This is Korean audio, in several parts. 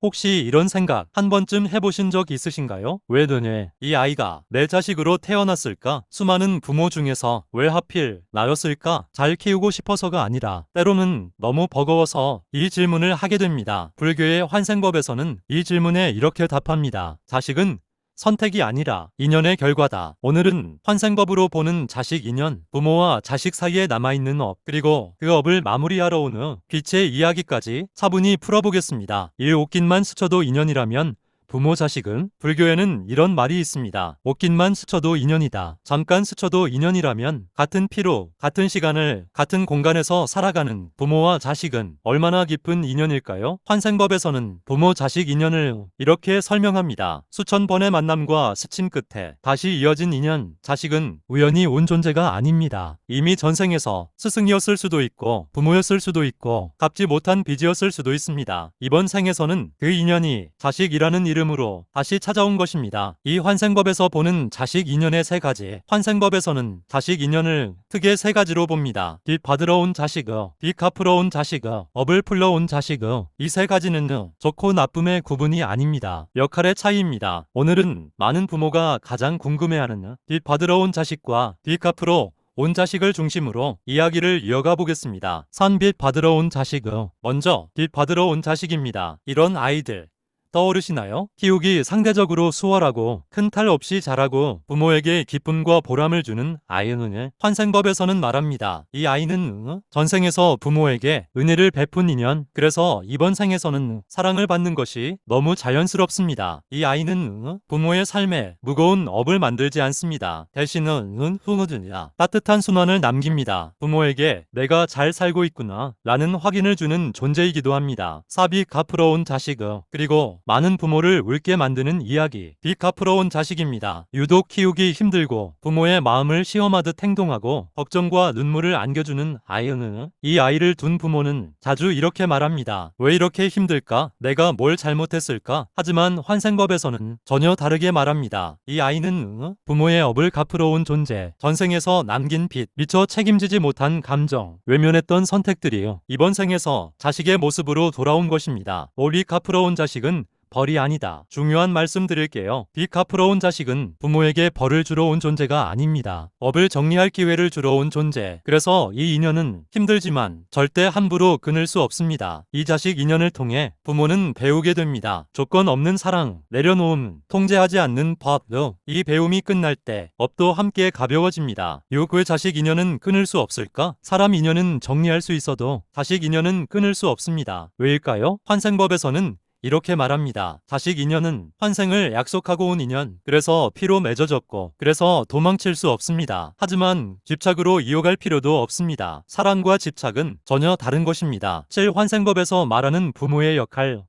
혹시 이런 생각 한 번쯤 해보신 적 있으신가요? 왜 너네 이 아이가 내 자식으로 태어났을까? 수많은 부모 중에서 왜 하필 나였을까? 잘 키우고 싶어서가 아니라 때로는 너무 버거워서 이 질문을 하게 됩니다. 불교의 환생법에서는 이 질문에 이렇게 답합니다. 자식은 선택이 아니라 인연의 결과다. 오늘은 환생법으로 보는 자식 인연, 부모와 자식 사이에 남아있는 업, 그리고 그 업을 마무리하러 오는 빛의 이야기까지 차분히 풀어보겠습니다. 이 옷깃만 스쳐도 인연이라면 부모 자식은 불교에는 이런 말이 있습니다. 옷깃만 스쳐도 인연이다. 잠깐 스쳐도 인연이라면 같은 피로 같은 시간을 같은 공간에서 살아가는 부모와 자식은 얼마나 깊은 인연일까요? 환생법에서는 부모 자식 인연을 이렇게 설명합니다. 수천 번의 만남과 스친 끝에 다시 이어진 인연, 자식은 우연히 온 존재가 아닙니다. 이미 전생에서 스승이었을 수도 있고 부모였을 수도 있고 갚지 못한 빚이었을 수도 있습니다. 이번 생에서는 그 인연이 자식이라는 이름으로 다시 찾아온 것입니다. 이 환생법에서 보는 자식 인연의 세 가지. 환생법에서는 자식 인연을 크게 세 가지로 봅니다. 빚 받으러 온 자식의, 빚 갚으러 온 자식의, 업을 풀러 온 자식의. 이 세 가지는 좋고 나쁨의 구분이 아닙니다. 역할의 차이입니다. 오늘은 많은 부모가 가장 궁금해하는 빚 받으러 온 자식과 빚 갚으러 온 자식을 중심으로 이야기를 이어가 보겠습니다. 산빚 받으러 온 자식의, 먼저 빚 받으러 온 자식입니다. 이런 아이들 떠오르시나요? 키우기 상대적으로 수월하고 큰 탈 없이 자라고 부모에게 기쁨과 보람을 주는 아이는 환생법에서는 말합니다. 이 아이는 전생에서 부모에게 은혜를 베푼 인연, 그래서 이번 생에서는 사랑을 받는 것이 너무 자연스럽습니다. 이 아이는 부모의 삶에 무거운 업을 만들지 않습니다. 대신은 흐뭇으냐 따뜻한 순환을 남깁니다. 부모에게 내가 잘 살고 있구나 라는 확인을 주는 존재이기도 합니다. 사비 갚으러 온 자식의, 그리고 많은 부모를 울게 만드는 이야기, 빚 갚으러 온 자식입니다. 유독 키우기 힘들고 부모의 마음을 시험하듯 행동하고 걱정과 눈물을 안겨주는 아이는 이 아이를 둔 부모는 자주 이렇게 말합니다. 왜 이렇게 힘들까? 내가 뭘 잘못했을까? 하지만 환생법에서는 전혀 다르게 말합니다. 이 아이는 부모의 업을 갚으러 온 존재, 전생에서 남긴 빚, 미처 책임지지 못한 감정, 외면했던 선택들이요, 이번 생에서 자식의 모습으로 돌아온 것입니다. 빚 갚으러 온 자식은 벌이 아니다. 중요한 말씀 드릴게요. 빚 갚으러 온 자식은 부모에게 벌을 주러 온 존재가 아닙니다. 업을 정리할 기회를 주러 온 존재. 그래서 이 인연은 힘들지만 절대 함부로 끊을 수 없습니다. 이 자식 인연을 통해 부모는 배우게 됩니다. 조건 없는 사랑, 내려놓음, 통제하지 않는 법. 이 배움이 끝날 때 업도 함께 가벼워집니다. 그 자식 인연은 끊을 수 없을까? 사람 인연은 정리할 수 있어도 자식 인연은 끊을 수 없습니다. 왜일까요? 환생법에서는 이렇게 말합니다. 자식 인연은 환생을 약속하고 온 인연, 그래서 피로 맺어졌고 그래서 도망칠 수 없습니다. 하지만 집착으로 이어갈 필요도 없습니다. 사랑과 집착은 전혀 다른 것입니다. 7환생법에서 말하는 부모의 역할,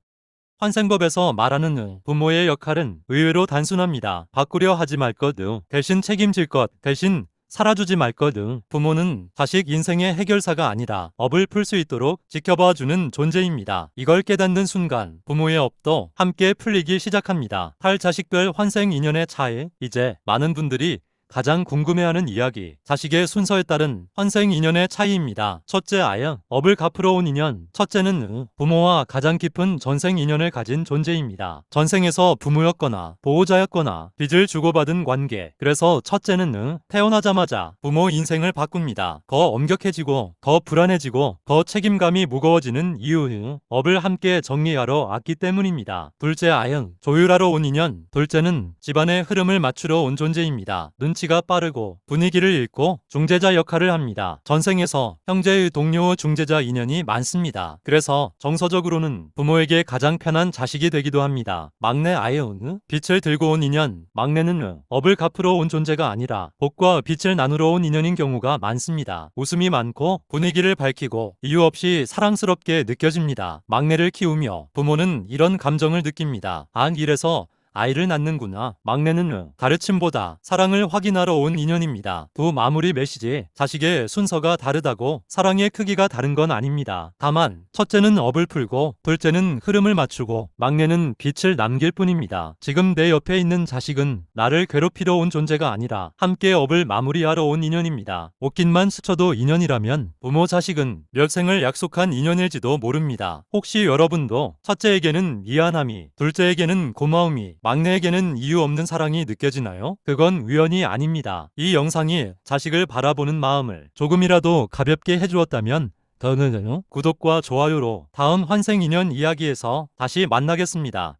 환생법에서 말하는 부모의 역할은 의외로 단순합니다. 바꾸려 하지 말 것, 대신 책임질 것, 대신 살아주지 말 것 등. 부모는 자식 인생의 해결사가 아니라 업을 풀 수 있도록 지켜봐주는 존재입니다. 이걸 깨닫는 순간 부모의 업도 함께 풀리기 시작합니다. 탈자식별 환생 인연의 차이. 이제 많은 분들이 가장 궁금해하는 이야기, 자식의 순서에 따른 환생 인연의 차이입니다. 첫째, 아양, 업을 갚으러 온 인연. 첫째는 부모와 가장 깊은 전생 인연을 가진 존재입니다. 전생에서 부모였거나 보호자였거나 빚을 주고받은 관계. 그래서 첫째는 태어나자마자 부모 인생을 바꿉니다. 더 엄격해지고 더 불안해지고 더 책임감이 무거워지는 이유, 업을 함께 정리하러 왔기 때문입니다. 둘째, 아양, 조율하러 온 인연. 둘째는 집안의 흐름을 맞추러 온 존재입니다. 눈치가 빠르고 분위기를 읽고 중재자 역할을 합니다. 전생에서 형제의 동료 중재자 인연이 많습니다. 그래서 정서적으로는 부모에게 가장 편한 자식이 되기도 합니다. 막내 아이은, 빛을 들고 온 인연. 막내는 업을 갚으러 온 존재가 아니라 복과 빛을 나누러 온 인연인 경우가 많습니다. 웃음이 많고 분위기를 밝히고 이유 없이 사랑스럽게 느껴집니다. 막내를 키우며 부모는 이런 감정을 느낍니다. 이래서 아이를 낳는구나. 막내는 가르침보다 사랑을 확인하러 온 인연입니다. 두 마무리 메시지. 자식의 순서가 다르다고 사랑의 크기가 다른 건 아닙니다. 다만 첫째는 업을 풀고 둘째는 흐름을 맞추고 막내는 빛을 남길 뿐입니다. 지금 내 옆에 있는 자식은 나를 괴롭히러 온 존재가 아니라 함께 업을 마무리하러 온 인연입니다. 옷깃만 스쳐도 인연이라면 부모 자식은 몇 생을 약속한 인연일지도 모릅니다. 혹시 여러분도 첫째에게는 미안함이, 둘째에게는 고마움이, 막내에게는 이유 없는 사랑이 느껴지나요? 그건 우연이 아닙니다. 이 영상이 자식을 바라보는 마음을 조금이라도 가볍게 해주었다면 구독과 좋아요로 다음 환생인연 이야기에서 다시 만나겠습니다.